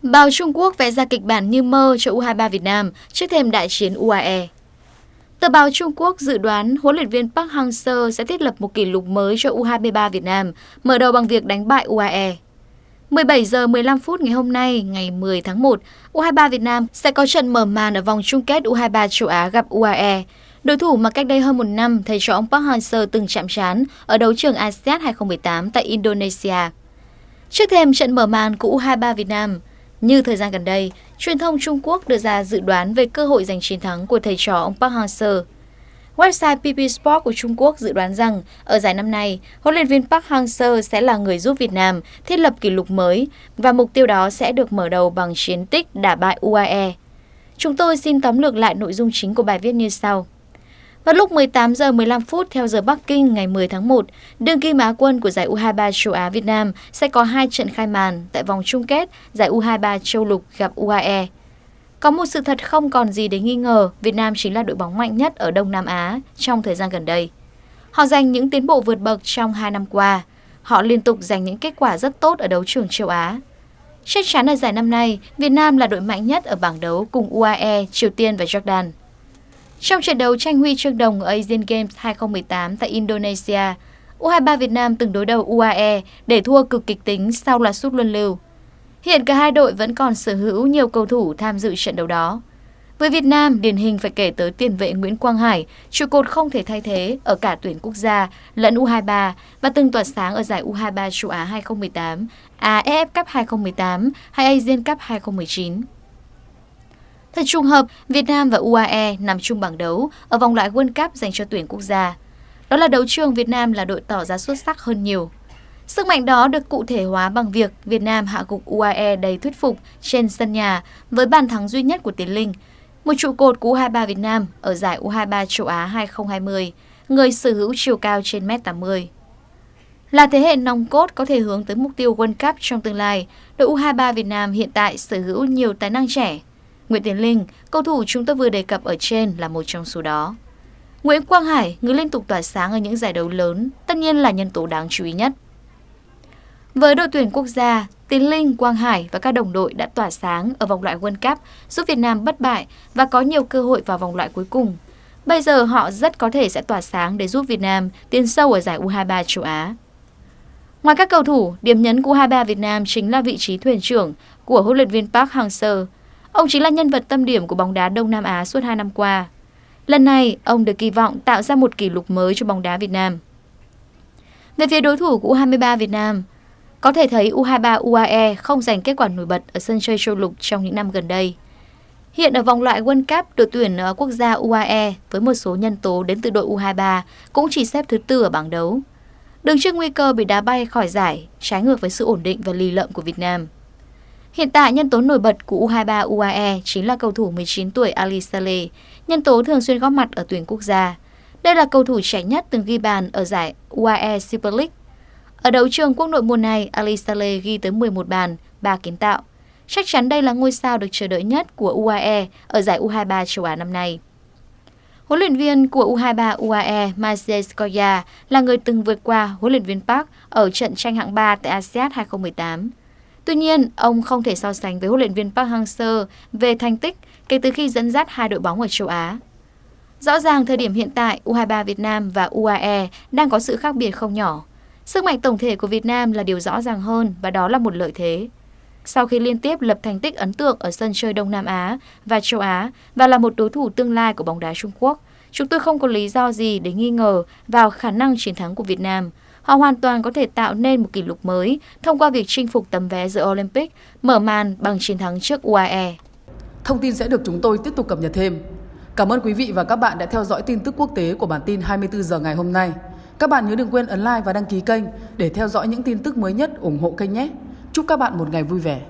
Báo Trung Quốc vẽ ra kịch bản như mơ cho U23 Việt Nam trước thềm đại chiến UAE. Tờ báo Trung Quốc dự đoán huấn luyện viên Park Hang-seo sẽ thiết lập một kỷ lục mới cho U23 Việt Nam, mở đầu bằng việc đánh bại UAE. 17 giờ 15 phút ngày hôm nay, ngày 10 tháng 1, U23 Việt Nam sẽ có trận mở màn ở vòng chung kết U23 châu Á gặp UAE, đối thủ mà cách đây hơn một năm thầy trò ông Park Hang-seo từng chạm trán ở đấu trường ASEAN 2018 tại Indonesia. Trước thềm trận mở màn của U23 Việt Nam, như thời gian gần đây, truyền thông Trung Quốc đưa ra dự đoán về cơ hội giành chiến thắng của thầy trò ông Park Hang-seo. Website PP Sport của Trung Quốc dự đoán rằng ở giải năm nay, huấn luyện viên Park Hang-seo sẽ là người giúp Việt Nam thiết lập kỷ lục mới và mục tiêu đó sẽ được mở đầu bằng chiến tích đả bại UAE. Chúng tôi xin tóm lược lại nội dung chính của bài viết như sau. Vào lúc 18 giờ 15 phút theo giờ Bắc Kinh ngày 10 tháng 1, đương kim Á quân của giải U23 châu Á Việt Nam sẽ có 2 trận khai màn tại vòng chung kết giải U23 châu lục gặp UAE. Có một sự thật không còn gì để nghi ngờ, Việt Nam chính là đội bóng mạnh nhất ở Đông Nam Á trong thời gian gần đây. Họ giành những tiến bộ vượt bậc trong 2 năm qua. Họ liên tục giành những kết quả rất tốt ở đấu trường châu Á. Chắc chắn ở giải năm nay, Việt Nam là đội mạnh nhất ở bảng đấu cùng UAE, Triều Tiên và Jordan. Trong trận đấu tranh huy chương đồng ở Asian Games 2018 tại Indonesia, U23 Việt Nam từng đối đầu UAE để thua cực kịch tính sau loạt sút luân lưu. Hiện cả hai đội vẫn còn sở hữu nhiều cầu thủ tham dự trận đấu đó. Với Việt Nam, điển hình phải kể tới tiền vệ Nguyễn Quang Hải, trụ cột không thể thay thế ở cả tuyển quốc gia lẫn U23 và từng tỏa sáng ở giải U23 châu Á 2018, AFF Cup 2018 hay Asian Cup 2019. Thật trùng hợp, Việt Nam và UAE nằm chung bảng đấu ở vòng loại World Cup dành cho tuyển quốc gia. Đó là đấu trường Việt Nam là đội tỏ ra xuất sắc hơn nhiều. Sức mạnh đó được cụ thể hóa bằng việc Việt Nam hạ gục UAE đầy thuyết phục trên sân nhà với bàn thắng duy nhất của Tiến Linh, một trụ cột của U23 Việt Nam ở giải U23 châu Á 2020, người sở hữu chiều cao trên 1m80. Là thế hệ nòng cốt có thể hướng tới mục tiêu World Cup trong tương lai, đội U23 Việt Nam hiện tại sở hữu nhiều tài năng trẻ. Nguyễn Tiến Linh, cầu thủ chúng tôi vừa đề cập ở trên là một trong số đó. Nguyễn Quang Hải, người liên tục tỏa sáng ở những giải đấu lớn, tất nhiên là nhân tố đáng chú ý nhất. Với đội tuyển quốc gia, Tiến Linh, Quang Hải và các đồng đội đã tỏa sáng ở vòng loại World Cup, giúp Việt Nam bất bại và có nhiều cơ hội vào vòng loại cuối cùng. Bây giờ họ rất có thể sẽ tỏa sáng để giúp Việt Nam tiến sâu ở giải U23 châu Á. Ngoài các cầu thủ, điểm nhấn của U23 Việt Nam chính là vị trí thuyền trưởng của huấn luyện viên Park Hang-seo. Ông chính là nhân vật tâm điểm của bóng đá Đông Nam Á suốt 2 năm qua. Lần này, ông được kỳ vọng tạo ra một kỷ lục mới cho bóng đá Việt Nam. Về phía đối thủ của U23 Việt Nam, có thể thấy U23 UAE không giành kết quả nổi bật ở sân chơi châu lục trong những năm gần đây. Hiện ở vòng loại World Cup, đội tuyển quốc gia UAE với một số nhân tố đến từ đội U23 cũng chỉ xếp thứ 4 ở bảng đấu. Đứng trước nguy cơ bị đá bay khỏi giải, trái ngược với sự ổn định và lì lợm của Việt Nam. Hiện tại, nhân tố nổi bật của U23 UAE chính là cầu thủ 19 tuổi Ali Saleh, nhân tố thường xuyên góp mặt ở tuyển quốc gia. Đây là cầu thủ trẻ nhất từng ghi bàn ở giải UAE Super League. Ở đấu trường quốc nội mùa này, Ali Saleh ghi tới 11 bàn, 3 kiến tạo. Chắc chắn đây là ngôi sao được chờ đợi nhất của UAE ở giải U23 châu Á năm nay. Huấn luyện viên của U23 UAE Maciej Scoria là người từng vượt qua huấn luyện viên Park ở trận tranh hạng 3 tại ASEAN 2018. Tuy nhiên, ông không thể so sánh với huấn luyện viên Park Hang-seo về thành tích kể từ khi dẫn dắt hai đội bóng ở châu Á. Rõ ràng thời điểm hiện tại, U23 Việt Nam và UAE đang có sự khác biệt không nhỏ. Sức mạnh tổng thể của Việt Nam là điều rõ ràng hơn và đó là một lợi thế. Sau khi liên tiếp lập thành tích ấn tượng ở sân chơi Đông Nam Á và châu Á và là một đối thủ tương lai của bóng đá Trung Quốc, chúng tôi không có lý do gì để nghi ngờ vào khả năng chiến thắng của Việt Nam. Họ hoàn toàn có thể tạo nên một kỷ lục mới thông qua việc chinh phục tấm vé dự Olympic, mở màn bằng chiến thắng trước UAE. Thông tin sẽ được chúng tôi tiếp tục cập nhật thêm. Cảm ơn quý vị và các bạn đã theo dõi tin tức quốc tế của bản tin 24 giờ ngày hôm nay. Các bạn nhớ đừng quên ấn like và đăng ký kênh để theo dõi những tin tức mới nhất, ủng hộ kênh nhé. Chúc các bạn một ngày vui vẻ.